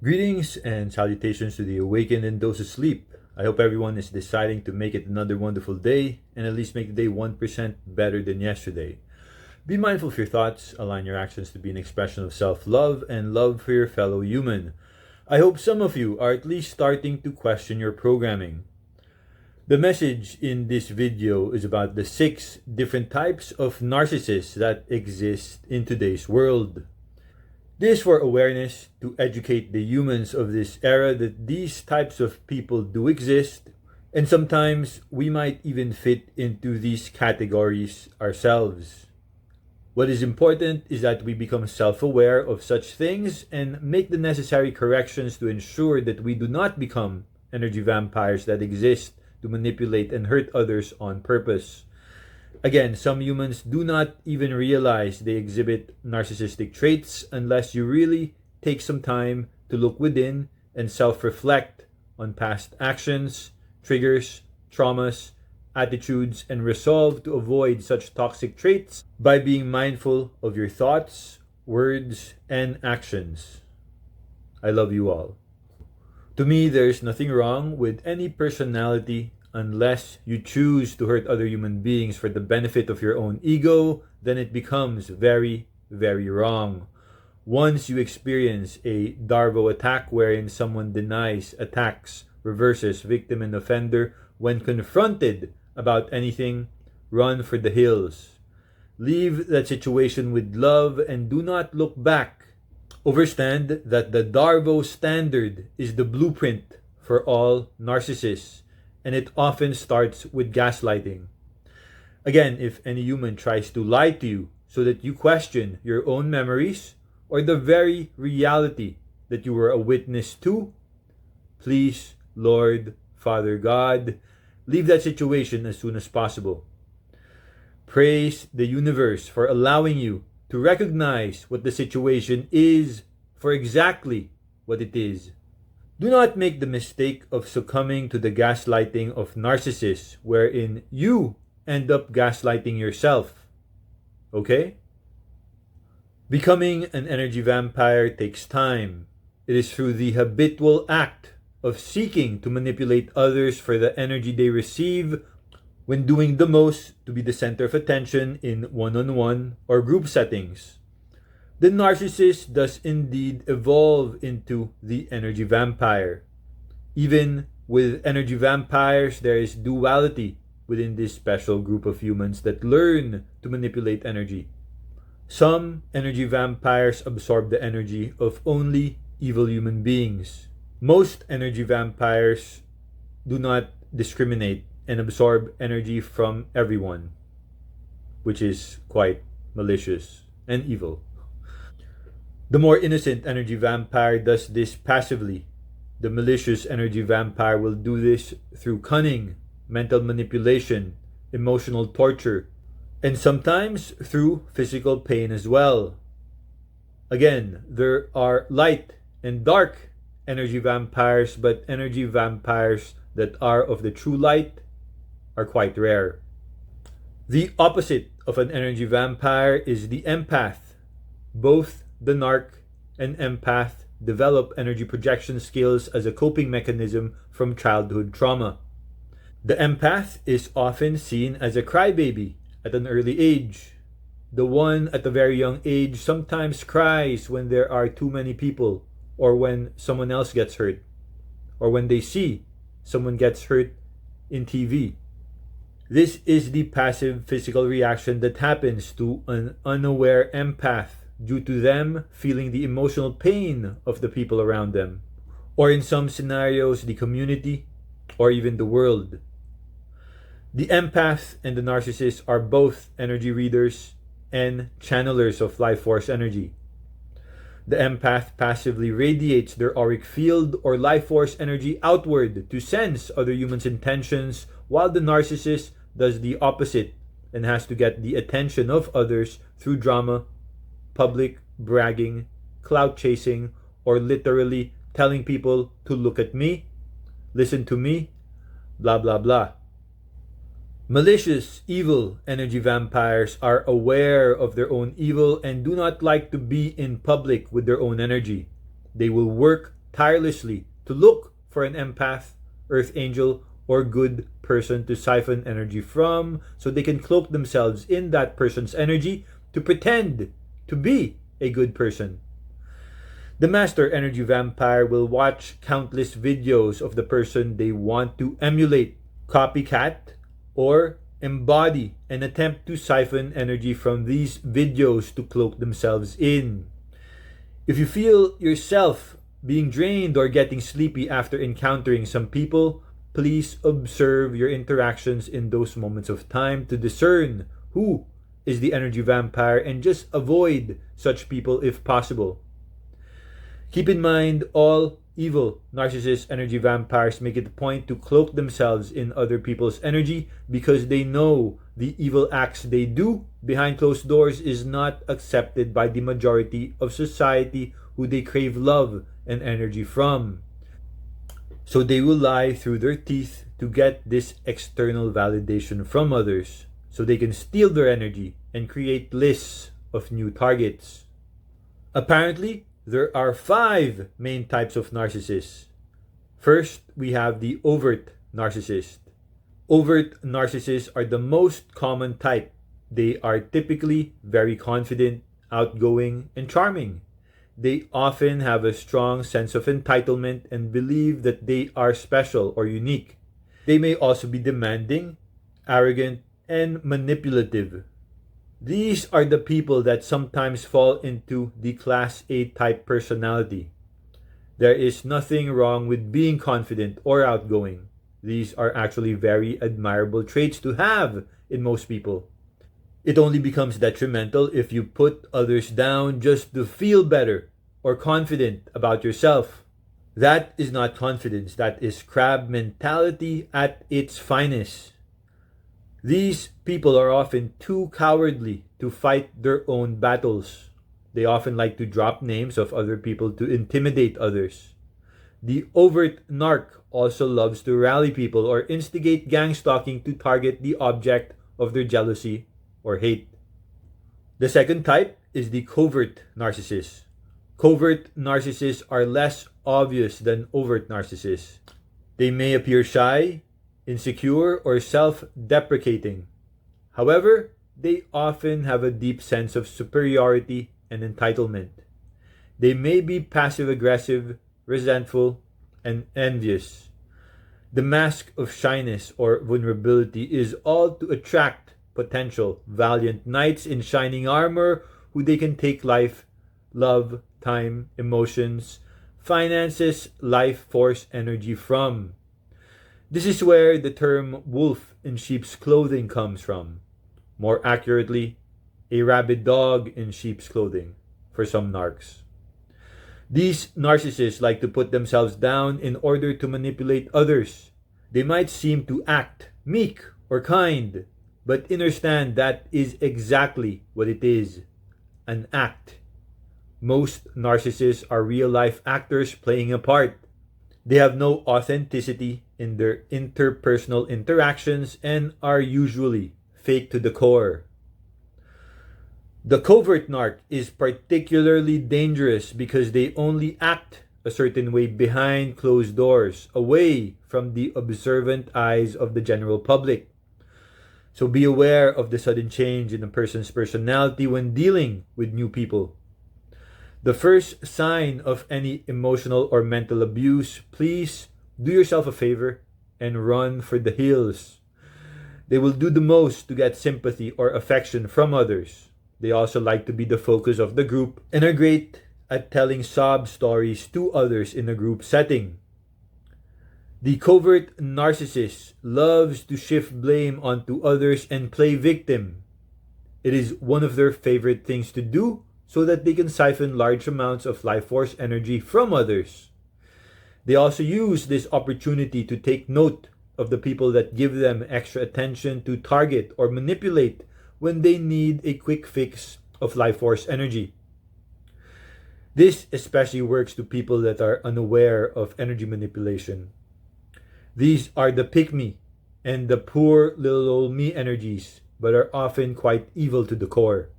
Greetings and salutations to the awakened and those asleep. I hope everyone is deciding to make it another wonderful day and at least make the day 1% better than yesterday. Be mindful of your thoughts, align your actions to be an expression of self-love and love for your fellow human. I hope some of you are at least starting to question your programming. The message in this video is about the 6 different types of narcissists that exist in today's world. This for awareness, to educate the humans of this era that these types of people do exist, and sometimes we might even fit into these categories ourselves. What is important is that we become self-aware of such things and make the necessary corrections to ensure that we do not become energy vampires that exist to manipulate and hurt others on purpose. Again, some humans do not even realize they exhibit narcissistic traits unless you really take some time to look within and self-reflect on past actions, triggers, traumas, attitudes, and resolve to avoid such toxic traits by being mindful of your thoughts, words, and actions. I love you all. To me, there's nothing wrong with any personality unless you choose to hurt other human beings for the benefit of your own ego. Then it becomes very, very wrong. Once you experience a Darvo attack wherein someone denies, attacks, reverses victim and offender when confronted about anything, run for the hills. Leave that situation with love and do not look back. Understand that the Darvo standard is the blueprint for all narcissists, and it often starts with gaslighting. Again, if any human tries to lie to you so that you question your own memories or the very reality that you were a witness to, please, Lord, Father God, leave that situation as soon as possible. Praise the universe for allowing you to recognize what the situation is for exactly what it is. Do not make the mistake of succumbing to the gaslighting of narcissists wherein you end up gaslighting yourself. Okay? Becoming an energy vampire takes time. It is through the habitual act of seeking to manipulate others for the energy they receive when doing the most to be the center of attention in one-on-one or group settings. The narcissist does indeed evolve into the energy vampire. Even with energy vampires, there is duality within this special group of humans that learn to manipulate energy. Some energy vampires absorb the energy of only evil human beings. Most energy vampires do not discriminate and absorb energy from everyone, which is quite malicious and evil. The more innocent energy vampire does this passively. The malicious energy vampire will do this through cunning, mental manipulation, emotional torture, and sometimes through physical pain as well. Again, there are light and dark energy vampires, but energy vampires that are of the true light are quite rare. The opposite of an energy vampire is the empath. Both the narc and empath develop energy projection skills as a coping mechanism from childhood trauma. The empath is often seen as a crybaby at an early age. The one at a very young age sometimes cries when there are too many people, or when someone else gets hurt, or when they see someone gets hurt in TV. This is the passive physical reaction that happens to an unaware empath due to them feeling the emotional pain of the people around them, or in some scenarios, the community, or even the world. The empath and the narcissist are both energy readers and channelers of life force energy. The empath passively radiates their auric field or life force energy outward to sense other humans' intentions, while the narcissist does the opposite and has to get the attention of others through drama, public bragging, clout chasing, or literally telling people to look at me, listen to me, blah blah blah. Malicious, evil energy vampires are aware of their own evil and do not like to be in public with their own energy. They will work tirelessly to look for an empath, earth angel, or good person to siphon energy from so they can cloak themselves in that person's energy to pretend to be a good person. The master energy vampire will watch countless videos of the person they want to emulate, copycat, or embody and attempt to siphon energy from these videos to cloak themselves in. If you feel yourself being drained or getting sleepy after encountering some people, please observe your interactions in those moments of time to discern who is the energy vampire and just avoid such people if possible. Keep in mind, all evil narcissist energy vampires make it a point to cloak themselves in other people's energy because they know the evil acts they do behind closed doors is not accepted by the majority of society who they crave love and energy from. So they will lie through their teeth to get this external validation from others so they can steal their energy and create lists of new targets. Apparently, there are 5 main types of narcissists. First, we have the overt narcissist. Overt narcissists are the most common type. They are typically very confident, outgoing, and charming. They often have a strong sense of entitlement and believe that they are special or unique. They may also be demanding, arrogant, and manipulative. These are the people that sometimes fall into the Class A type personality. There is nothing wrong with being confident or outgoing. These are actually very admirable traits to have in most people. It only becomes detrimental if you put others down just to feel better or confident about yourself. That is not confidence. That is crab mentality at its finest. These people are often too cowardly to fight their own battles. They often like to drop names of other people to intimidate others. The overt narc also loves to rally people or instigate gang stalking to target the object of their jealousy or hate. The second type is the covert narcissist. Covert narcissists are less obvious than overt narcissists. They may appear shy, insecure, or self-deprecating. However, they often have a deep sense of superiority and entitlement. They may be passive-aggressive, resentful, and envious. The mask of shyness or vulnerability is all to attract potential valiant knights in shining armor who they can take life, love, time, emotions, finances, life force, energy from. This is where the term wolf in sheep's clothing comes from. More accurately, a rabid dog in sheep's clothing for some narcs. These narcissists like to put themselves down in order to manipulate others. They might seem to act meek or kind, but understand that is exactly what it is, an act. Most narcissists are real-life actors playing a part. They have no authenticity in their interpersonal interactions and are usually fake to the core. The covert narc is particularly dangerous because they only act a certain way behind closed doors, away from the observant eyes of the general public. So be aware of the sudden change in a person's personality when dealing with new people. The first sign of any emotional or mental abuse, please do yourself a favor and run for the hills. They will do the most to get sympathy or affection from others. They also like to be the focus of the group and are great at telling sob stories to others in a group setting. The covert narcissist loves to shift blame onto others and play victim. It is one of their favorite things to do so that they can siphon large amounts of life force energy from others. They also use this opportunity to take note of the people that give them extra attention to target or manipulate when they need a quick fix of life force energy. This especially works to people that are unaware of energy manipulation. These are the pick-me and the poor little old me energies, but are often quite evil to the core.